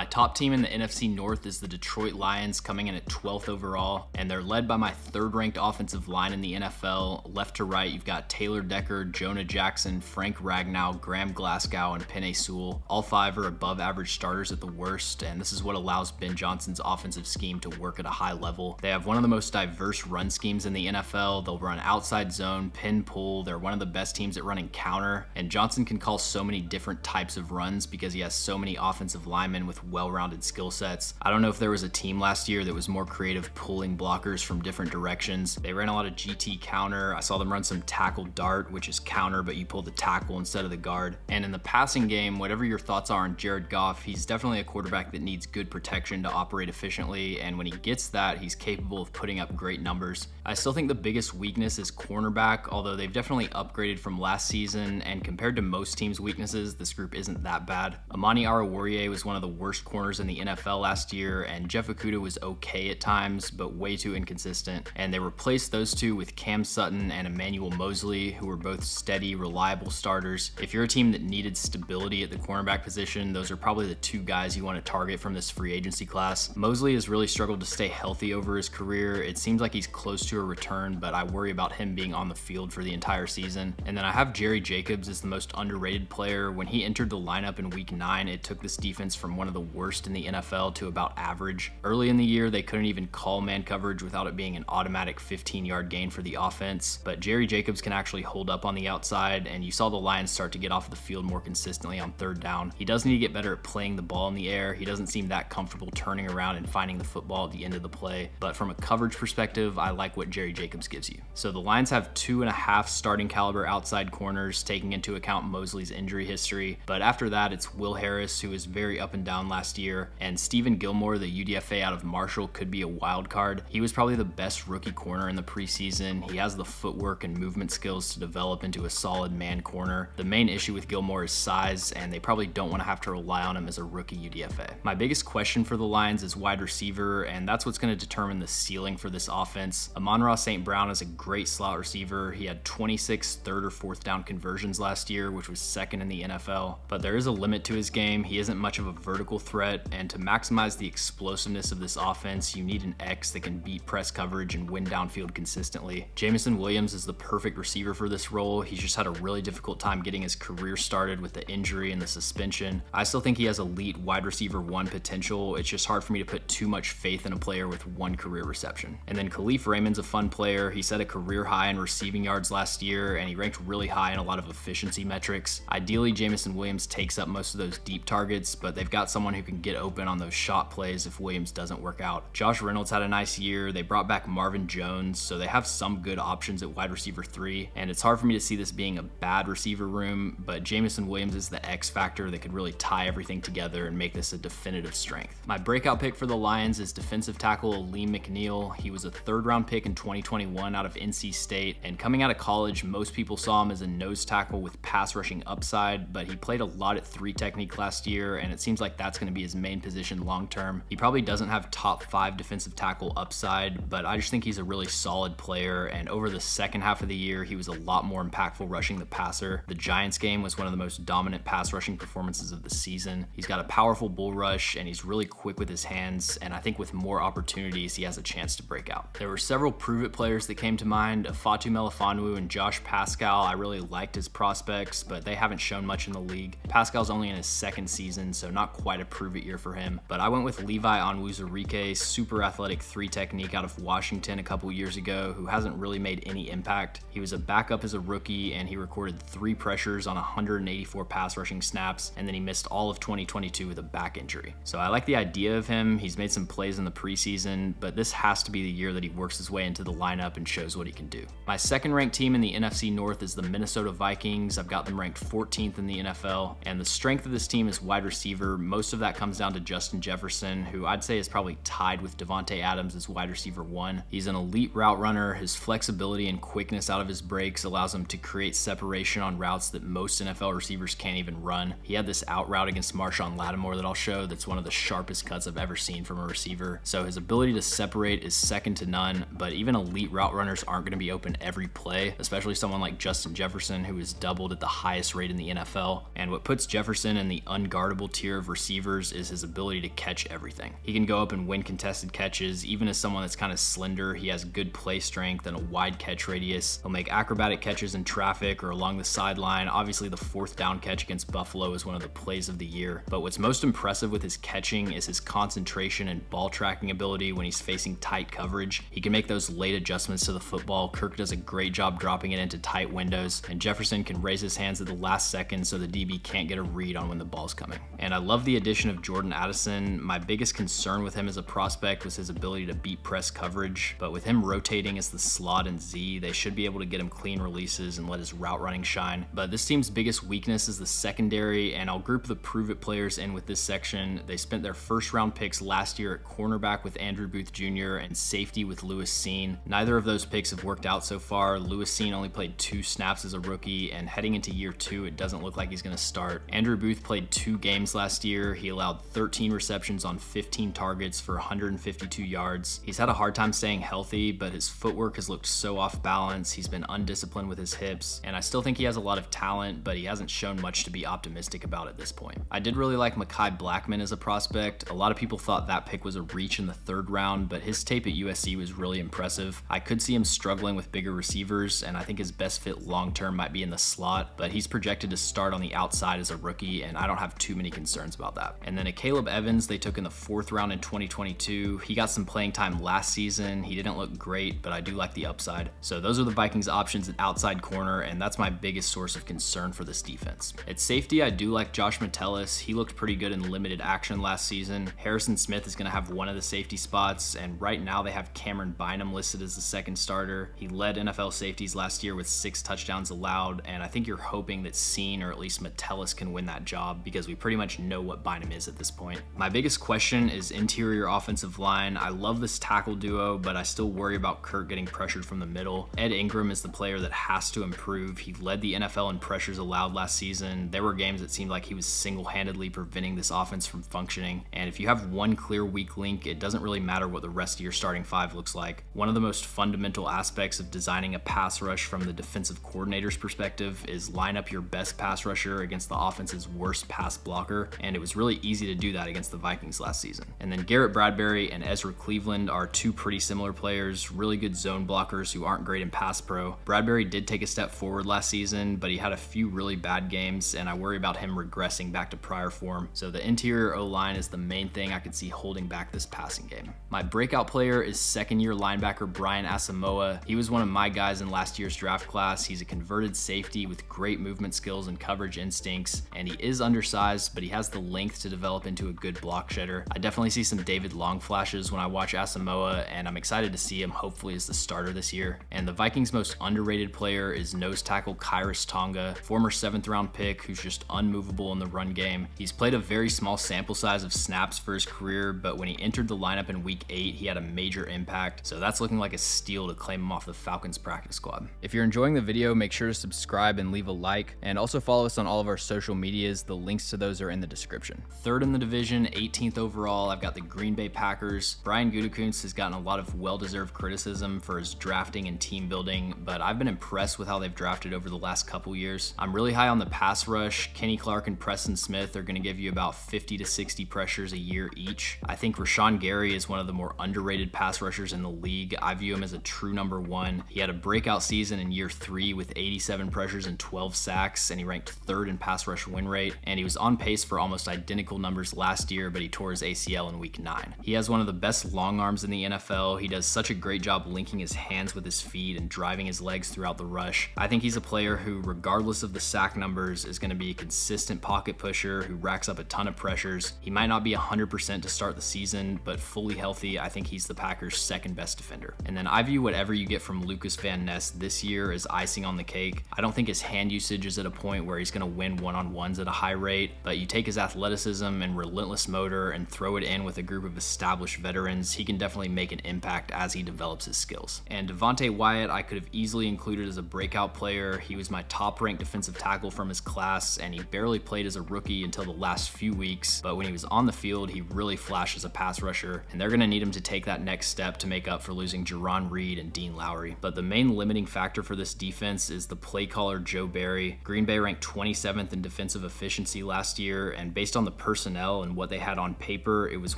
My top team in the NFC North is the Detroit Lions, coming in at 12th overall, and they're led by my third-ranked offensive line in the NFL. Left to right, you've got Taylor Decker, Jonah Jackson, Frank Ragnow, Graham Glasgow, and Penei Sewell. All five are above-average starters at the worst, and this is what allows Ben Johnson's offensive scheme to work at a high level. They have one of the most diverse run schemes in the NFL. They'll run outside zone, pin pull. They're one of the best teams at running counter, and Johnson can call so many different types of runs because he has so many offensive linemen with well-rounded skill sets. I don't know if there was a team last year that was more creative pulling blockers from different directions. They ran a lot of GT counter. I saw them run some tackle dart, which is counter, but you pull the tackle instead of the guard. And in the passing game, whatever your thoughts are on Jared Goff, he's definitely a quarterback that needs good protection to operate efficiently, and when he gets that, he's capable of putting up great numbers. I still think the biggest weakness is cornerback, although they've definitely upgraded from last season, and compared to most teams' weaknesses, this group isn't that bad. Amani Oruwariye was one of the worst corners in the NFL last year, and Jeff Okudah was okay at times, but way too inconsistent, and they replaced those two with Cam Sutton and Emmanuel Mosley, who were both steady, reliable starters. If you're a team that needed stability at the cornerback position, those are probably the two guys you want to target from this free agency class. Mosley has really struggled to stay healthy over his career. It seems like he's close to a return, but I worry about him being on the field for the entire season. And then I have Jerry Jacobs as the most underrated player. When he entered the lineup in week 9, it took this defense from one of the worst in the NFL to about average. Early in the year, they couldn't even call man coverage without it being an automatic 15-yard gain for the offense, but Jerry Jacobs can actually hold up on the outside, and you saw the Lions start to get off the field more consistently on third down. He does need to get better at playing the ball in the air. He doesn't seem that comfortable turning around and finding the football at the end of the play, but from a coverage perspective, I like what Jerry Jacobs gives you. So the Lions have 2.5 starting caliber outside corners, taking into account Mosley's injury history, but after that, it's Will Harris, who was very up and down last year, and Stephen Gilmore, the UDFA out of Marshall, could be a wild card. He was probably the best rookie corner in the preseason. He has the footwork and movement skills to develop into a solid man corner. The main issue with Gilmore is size, and they probably don't want to have to rely on him as a rookie UDFA. My biggest question for the Lions is wide receiver, and that's what's going to determine the ceiling for this offense. Amon-Ra St. Brown is a great slot receiver. He had 26 third or fourth down conversions last year, which was second in the NFL, but there is a limit to his game. He isn't much of a vertical threat, and to maximize the explosiveness of this offense, you need an X that can beat press coverage and win downfield consistently. Jameson Williams is the perfect receiver for this role. He's just had a really difficult time getting his career started with the injury and the suspension. I still think he has elite wide receiver 1 potential. It's just hard for me to put too much faith in a player with 1 career reception. And then Khalif Raymond's a fun player. He set a career high in receiving yards last year, and he ranked really high in a lot of efficiency metrics. Ideally, Jameson Williams takes up most of those deep targets, but they've got someone who can get open on those shot plays if Williams doesn't work out. Josh Reynolds had a nice year. They brought back Marvin Jones, so they have some good options at wide receiver 3, and it's hard for me to see this being a bad receiver room, but Jameson Williams is the X factor that could really tie everything together and make this a definitive strength. My breakout pick for the Lions is defensive tackle Aleem McNeil. He was a third-round pick in 2021 out of NC State, and coming out of college, most people saw him as a nose tackle with pass rushing upside, but he played a lot at 3 technique last year, and it seems like that's going to be his main position long-term. He probably doesn't have top 5 defensive tackle upside, but I just think he's a really solid player, and over the second half of the year, he was a lot more impactful rushing the passer. The Giants game was one of the most dominant pass rushing performances of the season. He's got a powerful bull rush, and he's really quick with his hands, and I think with more opportunities, he has a chance to break out. There were several prove-it players that came to mind. Fatu Melifonwu and Josh Pascal, I really liked his prospects, but they haven't shown much in the league. Pascal's only in his 2nd season, so not quite a prove-it year for him, but I went with Levi Onwuzurike, super athletic 3 technique out of Washington a couple years ago, who hasn't really made any impact. He was a backup as a rookie, and he recorded 3 pressures on 184 pass rushing snaps, and then he missed all of 2022 with a back injury. So I like the idea of him. He's made some plays in the preseason, but this has to be the year that he works his way into the lineup and shows what he can do. My second-ranked team in the NFC North is the Minnesota Vikings. I've got them ranked 14th in the NFL, and the strength of this team is wide receiver. Most of that comes down to Justin Jefferson, who I'd say is probably tied with Devontae Adams as wide receiver 1. He's an elite route runner. His flexibility and quickness out of his breaks allows him to create separation on routes that most NFL receivers can't even run. He had this out route against Marshawn Lattimore that I'll show that's one of the sharpest cuts I've ever seen from a receiver. So his ability to separate is second to none, but even elite route runners aren't going to be open every play, especially someone like Justin Jefferson, who is doubled at the highest rate in the NFL. And what puts Jefferson in the unguardable tier of receivers receivers is his ability to catch everything. He can go up and win contested catches. Even as someone that's kind of slender, he has good play strength and a wide catch radius. He'll make acrobatic catches in traffic or along the sideline. Obviously, the 4th down catch against Buffalo is one of the plays of the year. But what's most impressive with his catching is his concentration and ball tracking ability when he's facing tight coverage. He can make those late adjustments to the football. Kirk does a great job dropping it into tight windows, and Jefferson can raise his hands at the last second so the DB can't get a read on when the ball's coming. And I love the addition of Jordan Addison. My biggest concern with him as a prospect was his ability to beat press coverage, but with him rotating as the slot and Z, they should be able to get him clean releases and let his route running shine. But this team's biggest weakness is the secondary, and I'll group the prove it players in with this section. They spent their first round picks last year at cornerback with Andrew Booth Jr. and safety with Lewis Cine. Neither of those picks have worked out so far. Lewis Cine only played 2 snaps as a rookie, and heading into year 2, it doesn't look like he's going to start. Andrew Booth played 2 games last year. He allowed 13 receptions on 15 targets for 152 yards. He's had a hard time staying healthy, but his footwork has looked so off balance. He's been undisciplined with his hips, and I still think he has a lot of talent, but he hasn't shown much to be optimistic about at this point. I did really like Mekhi Blackmon as a prospect. A lot of people thought that pick was a reach in the 3rd round, but his tape at USC was really impressive. I could see him struggling with bigger receivers, and I think his best fit long-term might be in the slot, but he's projected to start on the outside as a rookie, and I don't have too many concerns about that. And then a Caleb Evans they took in the 4th round in 2022. He got some playing time last season. He didn't look great, but I do like the upside. So those are the Vikings options at outside corner, and that's my biggest source of concern for this defense. At safety, I do like Josh Metellus. He looked pretty good in limited action last season. Harrison Smith is going to have one of the safety spots, and right now they have Cameron Bynum listed as the 2nd starter. He led NFL safeties last year with 6 touchdowns allowed, and I think you're hoping that Cine or at least Metellus can win that job because we pretty much know what Bynum is at this point. My biggest question is interior offensive line. I love this tackle duo, but I still worry about Kirk getting pressured from the middle. Ed Ingram is the player that has to improve. He led the NFL in pressures allowed last season. There were games that seemed like he was single-handedly preventing this offense from functioning, and if you have one clear weak link, it doesn't really matter what the rest of your starting 5 looks like. One of the most fundamental aspects of designing a pass rush from the defensive coordinator's perspective is line up your best pass rusher against the offense's worst pass blocker, and it was really easy to do that against the Vikings last season. And then Garrett Bradbury and Ezra Cleveland are 2 pretty similar players, really good zone blockers who aren't great in pass pro. Bradbury did take a step forward last season, but he had a few really bad games, and I worry about him regressing back to prior form. So the interior O-line is the main thing I could see holding back this passing game. My breakout player is 2nd-year linebacker Brian Asamoah. He was one of my guys in last year's draft class. He's a converted safety with great movement skills and coverage instincts, and he is undersized, but he has the length to develop into a good block shedder. I definitely see some David Long flashes when I watch Asamoah, and I'm excited to see him hopefully as the starter this year. And the Vikings' most underrated player is nose tackle Kyrus Tonga, former 7th round pick who's just unmovable in the run game. He's played a very small sample size of snaps for his career, but when he entered the lineup in week 8, he had a major impact, so that's looking like a steal to claim him off the Falcons practice squad. If you're enjoying the video, make sure to subscribe and leave a like, and also follow us on all of our social medias. The links to those are in the description. 3rd in the division, 18th overall, I've got the Green Bay Packers. Brian Gutekunst has gotten a lot of well-deserved criticism for his drafting and team building, but I've been impressed with how they've drafted over the last couple years. I'm really high on the pass rush. Kenny Clark and Preston Smith are going to give you about 50 to 60 pressures a year each. I think Rashawn Gary is one of the more underrated pass rushers in the league. I view him as a true number 1. He had a breakout season in year 3 with 87 pressures and 12 sacks, and he ranked 3rd in pass rush win rate, and he was on pace for almost identical numbers last year, but he tore his ACL in week 9. He has one of the best long arms in the NFL. He does such a great job linking his hands with his feet and driving his legs throughout the rush. I think he's a player who, regardless of the sack numbers, is going to be a consistent pocket pusher who racks up a ton of pressures. He might not be 100% to start the season, but fully healthy, I think he's the Packers' 2nd best defender. And then I view whatever you get from Lucas Van Ness this year as icing on the cake. I don't think his hand usage is at a point where he's going to win one-on-ones at a high rate, but you take his athleticism and relentless motor and throw it in with a group of established veterans, he can definitely make an impact as he develops his skills. And Devontae Wyatt, I could have easily included as a breakout player. He was my top-ranked defensive tackle from his class, and he barely played as a rookie until the last few weeks, but when he was on the field, he really flashed as a pass rusher, and they're going to need him to take that next step to make up for losing Jerron Reed and Dean Lowry. But the main limiting factor for this defense is the play caller Joe Barry. Green Bay ranked 27th in defensive efficiency last year, and based on the personnel and what they had on paper, it was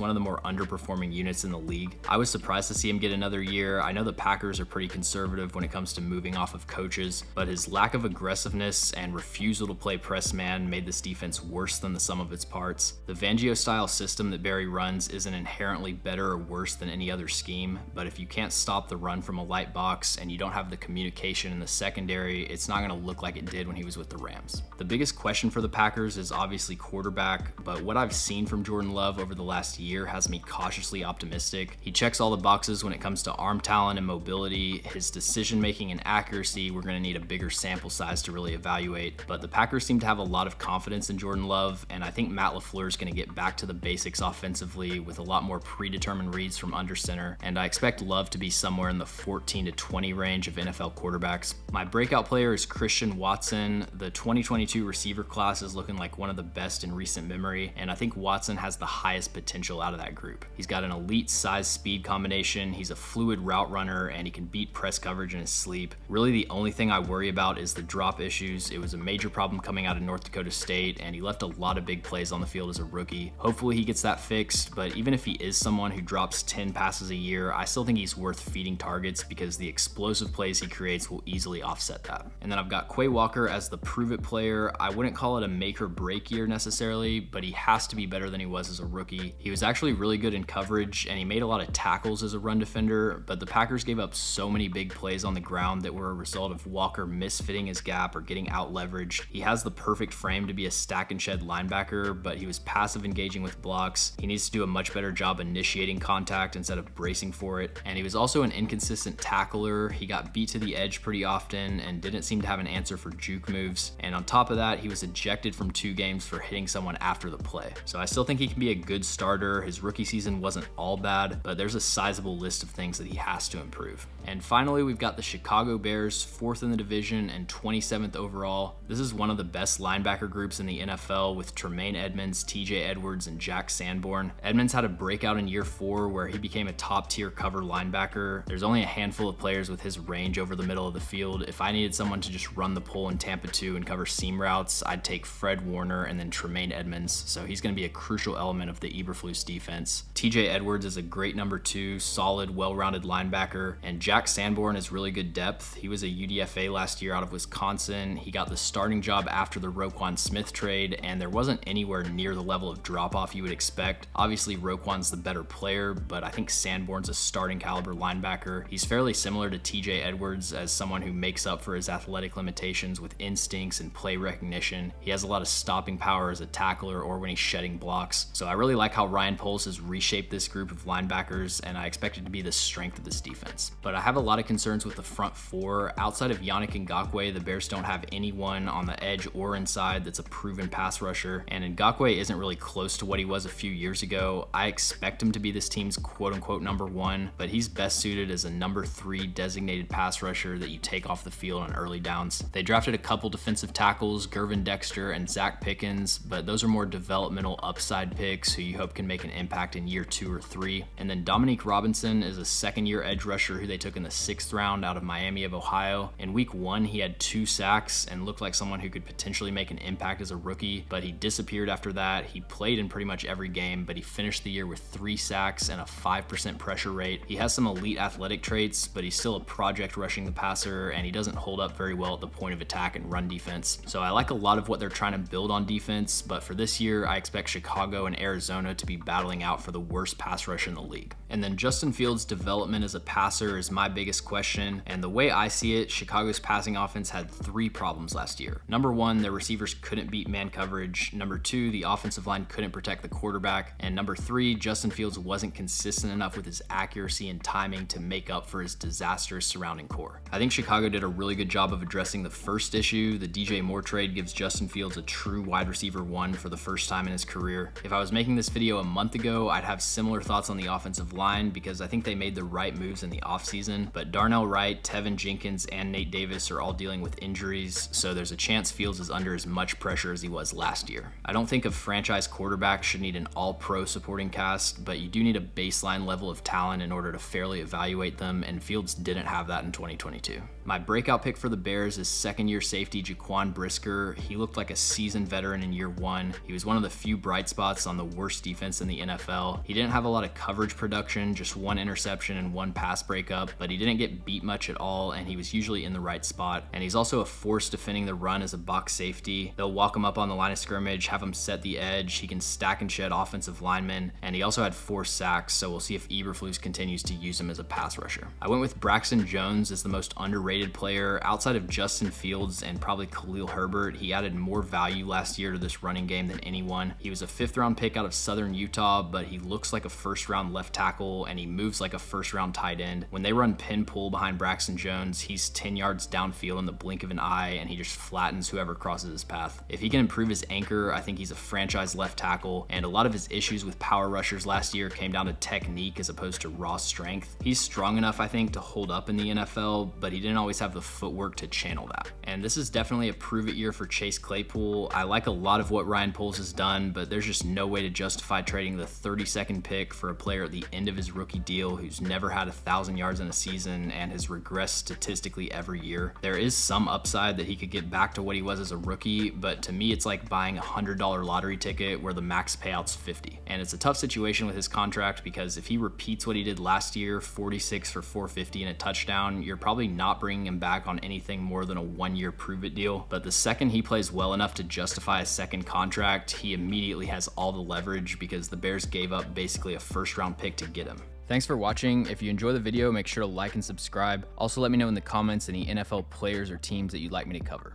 one of the more underperforming units in the league. I was surprised to see him get another year. I know the Packers are pretty conservative when it comes to moving off of coaches, but his lack of aggressiveness and refusal to play press man made this defense worse than the sum of its parts. The Fangio-style system that Barry runs isn't inherently better or worse than any other scheme, but if you can't stop the run from a light box and you don't have the communication in the secondary, it's not going to look like it did when he was with the Rams. The biggest question for the Packers is obviously quarterback, but what I've seen from Jordan Love over the last year has me cautiously optimistic. He checks all the boxes when it comes to arm talent and mobility. His decision making and accuracy, we're going to need a bigger sample size to really evaluate, but the Packers seem to have a lot of confidence in Jordan Love, and I think Matt LaFleur is going to get back to the basics offensively with a lot more predetermined reads from under center, and I expect Love to be somewhere in the 14 to 20 range of NFL quarterbacks. My breakout player is Christian Watson. The 2022 receiver class is looking like one of the best in recent memory, and I think Watson has the highest potential out of that group. He's got an elite size-speed combination, he's a fluid route runner, and he can beat press coverage in his sleep. Really the only thing I worry about is the drop issues. It was a major problem coming out of North Dakota State, and he left a lot of big plays on the field as a rookie. Hopefully he gets that fixed, but even if he is someone who drops 10 passes a year, I still think he's worth feeding targets because the explosive plays he creates will easily offset that. And then I've got Quay Walker as the prove-it player. I wouldn't call it a make or break year necessarily, but he has to be better than he was as a rookie. He was actually really good in coverage, and he made a lot of tackles as a run defender, but the Packers gave up so many big plays on the ground that were a result of Walker misfitting his gap or getting out leveraged. He has the perfect frame to be a stack and shed linebacker, but he was passive engaging with blocks. He needs to do a much better job initiating contact instead of bracing for it, and he was also an inconsistent tackler. He got beat to the edge pretty often and didn't seem to have an answer for juke moves, and on top of that, he was ejected from 2 games for hitting someone after the play. So I still think he can be a good starter. His rookie season wasn't all bad, but there's a sizable list of things that he has to improve. And finally, we've got the Chicago Bears, 4th in the division and 27th overall. This is one of the best linebacker groups in the NFL with Tremaine Edmunds, TJ Edwards, and Jack Sanborn. Edmunds had a breakout in year 4 where he became a top-tier cover linebacker. There's only a handful of players with his range over the middle of the field. If I needed someone to just run the pull in Tampa 2 and cover seam routes, I'd take Fred Warner and then Tremaine Edmunds, so he's going to be a crucial element of the Eberflus defense. TJ Edwards is a great number 2, solid, well-rounded linebacker, and Jack Sanborn is really good depth. He was a UDFA last year out of Wisconsin. He got the starting job after the Roquan Smith trade, and there wasn't anywhere near the level of drop-off you would expect. Obviously, Roquan's the better player, but I think Sanborn's a starting caliber linebacker. He's fairly similar to TJ Edwards as someone who makes up for his athletic limitations with instincts and play recognition. He has a lot of stopping power as a tackler or when he's shedding blocks. So I really like how Ryan Poles has reshaped this group of linebackers, and I expect it to be the strength of this defense. But I have a lot of concerns with the front 4. Outside of Yannick Ngakoue, the Bears don't have anyone on the edge or inside that's a proven pass rusher, and Ngakoue isn't really close to what he was a few years ago. I expect him to be this team's quote-unquote number 1, but he's best suited as a number 3 designated pass rusher that you take off the field on early downs. They drafted a couple defensive tackles, Gervin Dexter and Zach Pickens, but those are more developmental upside picks who you hope can make an impact in year 2 or 3. And then Dominique Robinson is a second-year edge rusher who they took in the 6th round out of Miami of Ohio. In week 1, he had 2 sacks and looked like someone who could potentially make an impact as a rookie, but he disappeared after that. He played in pretty much every game, but he finished the year with 3 sacks and a 5% pressure rate. He has some elite athletic traits, but he's still a project rushing the passer, and he doesn't hold up very well at the point of attack and run defense. So I like a lot of what they're trying to build on defense, but for this year, I expect Chicago and Arizona to be battling out for the worst pass rush in the league. And then Justin Fields' development as a passer is my biggest question, and the way I see it, Chicago's passing offense had 3 problems last year. Number 1, their receivers couldn't beat man coverage. Number 2, the offensive line couldn't protect the quarterback. And number 3, Justin Fields wasn't consistent enough with his accuracy and timing to make up for his disastrous surrounding core. I think Chicago did a really good job of addressing the first issue. The DJ Moore trade gives Justin Fields a true wide receiver 1 for the first time in his career. If I was making this video a month ago, I'd have similar thoughts on the offensive line because I think they made the right moves in the offseason, but Darnell Wright, Tevin Jenkins, and Nate Davis are all dealing with injuries, so there's a chance Fields is under as much pressure as he was last year. I don't think a franchise quarterback should need an all-pro supporting cast, but you do need a baseline level of talent in order to fairly evaluate them, and Fields didn't have that in 2022. My breakout pick for the Bears is second-year safety Jaquan Brisker. He looked like a seasoned veteran in year one. He was one of the few bright spots on the worst defense in the NFL. He didn't have a lot of coverage production, just one interception and one pass breakup, but he didn't get beat much at all, and he was usually in the right spot. And he's also a force defending the run as a box safety. They'll walk him up on the line of scrimmage, have him set the edge. He can stack and shed offensive linemen, and he also had 4 sacks, so we'll see if Eberflus continues to use him as a pass rusher. I went with Braxton Jones as the most underrated player. Outside of Justin Fields and probably Khalil Herbert, he added more value last year to this running game than anyone. He was a 5th-round pick out of Southern Utah, but he looks like a 1st-round left tackle, and he moves like a 1st-round tight end. When they run pin pull behind Braxton Jones, he's 10 yards downfield in the blink of an eye, and he just flattens whoever crosses his path. If he can improve his anchor, I think he's a franchise left tackle, and a lot of his issues with power rushers last year came down to technique as opposed to raw strength. He's strong enough, I think, to hold up in the NFL, but he didn't always have the footwork to channel that. And this is definitely a prove-it year for Chase Claypool. I like a lot of what Ryan Poles has done, but there's just no way to justify trading the 32nd pick for a player at the end of his rookie deal who's never had 1,000 yards in a season and has regressed statistically every year. There is some upside that he could get back to what he was as a rookie, but to me it's like buying a $100 lottery ticket where the max payout's $50. And it's a tough situation with his contract because if he repeats what he did last year, 46 for 450 and a touchdown, you're probably not bringing him back on anything more than a 1-year prove-it deal. But the second he plays well enough to justify a second contract, he immediately has all the leverage because the Bears gave up basically a 1st-round pick to get him. Thanks for watching. If you enjoy the video, make sure to like and subscribe. Also, let me know in the comments any NFL players or teams that you'd like me to cover.